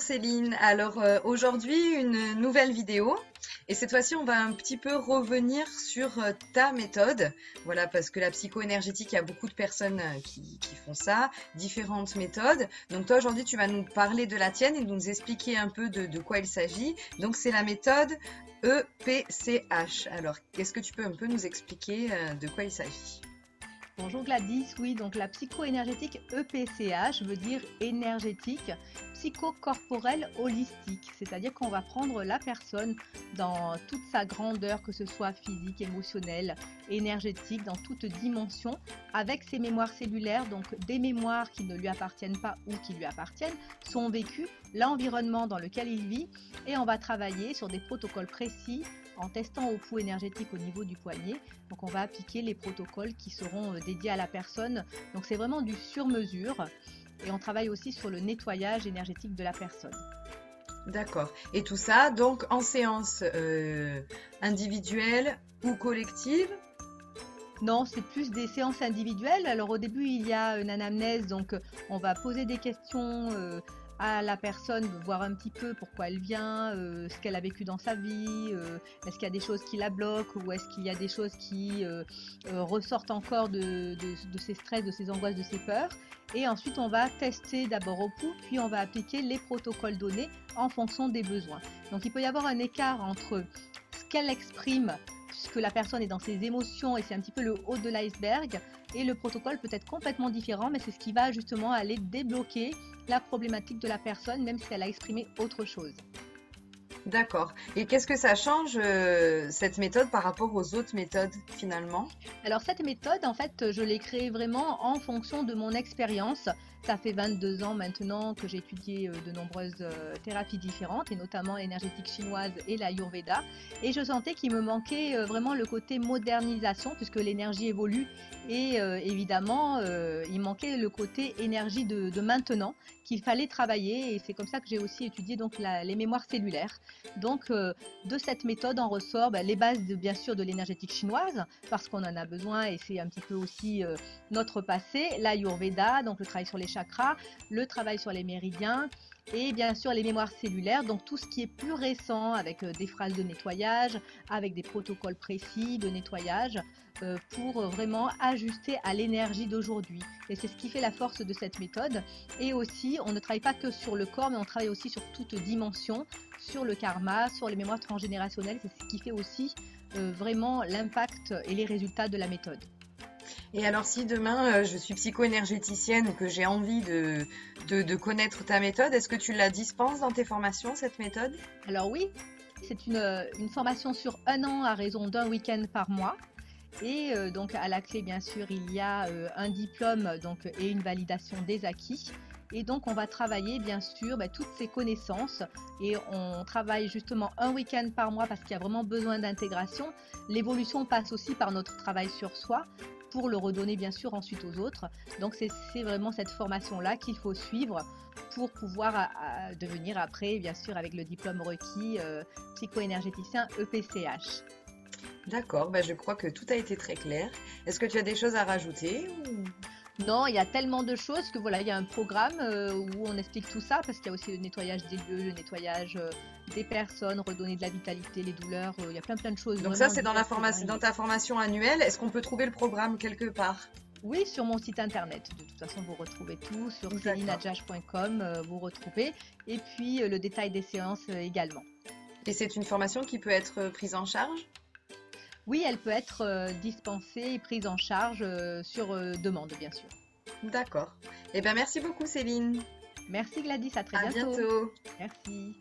Céline. Alors aujourd'hui une nouvelle vidéo et cette fois-ci on va un petit peu revenir sur ta méthode. Voilà, parce que la psycho-énergétique, il y a beaucoup de personnes qui font ça, différentes méthodes. Donc toi aujourd'hui tu vas nous parler de la tienne et nous expliquer un peu de quoi il s'agit. Donc c'est la méthode EPCH. Alors est-ce que tu peux un peu nous expliquer de quoi il s'agit? Bonjour Gladys, oui, donc la psycho-énergétique EPCH veut dire énergétique, psychocorporelle holistique, c'est-à-dire qu'on va prendre la personne dans toute sa grandeur, que ce soit physique, émotionnelle, énergétique, dans toute dimension, avec ses mémoires cellulaires, donc des mémoires qui ne lui appartiennent pas ou qui lui appartiennent, son vécu, l'environnement dans lequel il vit, et on va travailler sur des protocoles précis en testant au pouls énergétique au niveau du poignet. Donc on va appliquer les protocoles qui seront dédiés à la personne. Donc c'est vraiment du sur-mesure et on travaille aussi sur le nettoyage énergétique de la personne. D'accord. Et tout ça donc en séance individuelle ou collective? Non, c'est plus des séances individuelles. Alors au début, il y a une anamnèse, donc on va poser des questions à la personne, voir un petit peu pourquoi elle vient, ce qu'elle a vécu dans sa vie, est-ce qu'il y a des choses qui la bloquent ou est-ce qu'il y a des choses qui ressortent encore de ses stress, de ses angoisses, de ses peurs. Et ensuite, on va tester d'abord au pouls, puis on va appliquer les protocoles donnés en fonction des besoins. Donc il peut y avoir un écart entre ce qu'elle exprime, puisque la personne est dans ses émotions et c'est un petit peu le haut de l'iceberg, et le protocole peut être complètement différent, mais c'est ce qui va justement aller débloquer la problématique de la personne, même si elle a exprimé autre chose. D'accord. Et qu'est-ce que ça change cette méthode par rapport aux autres méthodes finalement? Alors cette méthode, en fait, je l'ai créée vraiment en fonction de mon expérience. Ça fait 22 ans maintenant que j'ai étudié de nombreuses thérapies différentes, et notamment l'énergétique chinoise et l'Ayurveda. Et je sentais qu'il me manquait vraiment le côté modernisation, puisque l'énergie évolue. Et évidemment, il manquait le côté énergie de maintenant qu'il fallait travailler. Et c'est comme ça que j'ai aussi étudié donc, les mémoires cellulaires. Donc de cette méthode en ressort les bases bien sûr de l'énergétique chinoise, parce qu'on en a besoin et c'est un petit peu aussi notre passé, l'Ayurveda, donc le travail sur les chakras, le travail sur les méridiens, et bien sûr les mémoires cellulaires, donc tout ce qui est plus récent avec des phrases de nettoyage, avec des protocoles précis de nettoyage pour vraiment ajuster à l'énergie d'aujourd'hui. Et c'est ce qui fait la force de cette méthode. Et aussi, on ne travaille pas que sur le corps, mais on travaille aussi sur toute dimension, sur le karma, sur les mémoires transgénérationnelles. C'est ce qui fait aussi vraiment l'impact et les résultats de la méthode. Et alors si demain je suis psycho-énergéticienne ou que j'ai envie de connaître ta méthode, est-ce que tu la dispenses dans tes formations, cette méthode? Alors oui, c'est une formation sur 1 an à raison d'un week-end par mois. Et donc à la clé, bien sûr, il y a un diplôme donc, et une validation des acquis. Et donc on va travailler bien sûr toutes ces connaissances, et on travaille justement un week-end par mois parce qu'il y a vraiment besoin d'intégration. L'évolution passe aussi par notre travail sur soi pour le redonner bien sûr ensuite aux autres. Donc c'est vraiment cette formation-là qu'il faut suivre pour pouvoir devenir après, bien sûr avec le diplôme requis, psycho-énergéticien EPCH. D'accord, je crois que tout a été très clair. Est-ce que tu as des choses à rajouter Non, il y a tellement de choses que voilà, il y a un programme où on explique tout ça, parce qu'il y a aussi le nettoyage des lieux, le nettoyage des personnes, redonner de la vitalité, les douleurs, il y a plein de choses. Donc ça, c'est dans dans ta formation annuelle. Est-ce qu'on peut trouver le programme quelque part? Oui, sur mon site internet. De toute façon, vous retrouvez tout sur celinadjage.com, vous retrouvez, et puis le détail des séances également. Et c'est une formation qui peut être prise en charge? Oui, elle peut être dispensée et prise en charge sur demande, bien sûr. D'accord. Eh bien, merci beaucoup, Céline. Merci Gladys, à très À bientôt. bientôt. Merci.